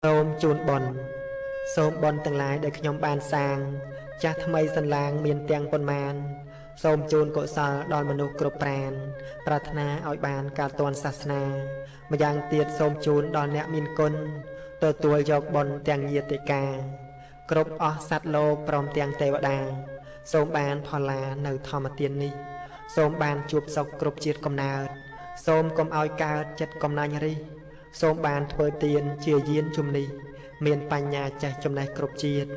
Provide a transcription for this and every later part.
សូមជូនបុណ្យសូមបុណ្យទាំងឡាយដែលខ្ញុំបានសាងចាស់ថ្មីសន្លាងមានទាំងប៉ុន្មានសូមជូនកុសលដល់មនុស្សគ្រប់ប្រានប្រាថ្នាឲ្យបានការទាន់សាសនាម្យ៉ាងទៀតសូមជូនដល់អ្នកមានគុណទទួលយកបុណ្យទាំងញាតិកាគ្រប់អស់សត្វលោកព្រមទាំងទេវតាសូមបានផល្លានៅធម្មទាននេះសូមបានជួបសុខគ្រប់ជាតិកំណើតសូមកុំឲ្យកើតចិត្តកំណាញ់រិះសូមបានធ្វើទានជាយានជំនិះមានបញ្ញាចេះចំណេះគ្រប់ជាតិ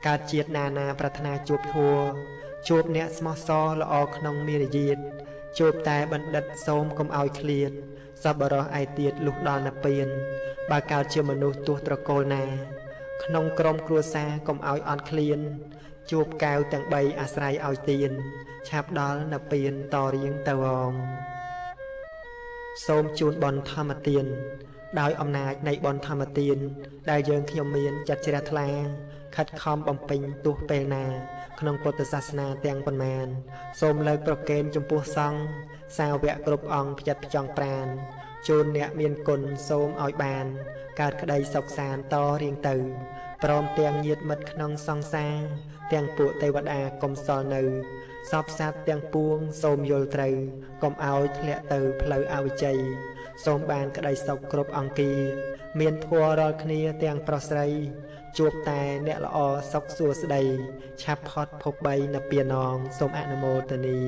កើតជាតិណានាប្រាថ្នាជួបធัวជួបអ្នកស្មោះសរល្អក្នុងមារយាទជួបតែបណ្ឌិតសូមកុំឲ្យឃ្លាតសប្បុរសឯទៀតលុះដល់និព្វានបើកើតជាមនុស្សទោះត្រកូលណាក្នុងក្រុមគ្រួសារកុំឲ្យអន់ឃ្លានជួបកែវទាំង3អាស្រ័យឲ្យទៀនឆាប់ដល់និព្វានតរៀងទៅអងសូមជូនបុណ្យធម្មទានដោយអំណាចនៃបុណ្យធម្មទានដែលយើងខ្ញុំមានចិត្តជ្រះថ្លាខិតខំបំពេញទោះពេលណាក្នុងពុទ្ធសាសនាទាំងប៉ុន្មានសូមលើកប្រគេនចំពោះសង្ឃសាវកគ្រប់អង្គផ្ចិតផ្ចង់ប្រានជូនអ្នកមានគុណសូមឲ្យបានកើតក្តីសុខសាន្តតរៀងទៅព្រមទាំងញាតិមិត្តក្នុងសង្សារទាំងពួកទេវតាកុំសល់នៅសពសត្វទាំងពួងសូមយល់ត្រូវកុំឲ្យធ្លាក់ទៅផ្លូវអវិជ្ជ័យសូមបានក្តីសុខគ្រប់អង្គាមានធម៌រាល់គ្នាទាំងប្រុសស្រីជួបតែអ្នកល្អសុខសួស្តីឆាប់ផុតភព3នៅពានងសូមអនុមោទនា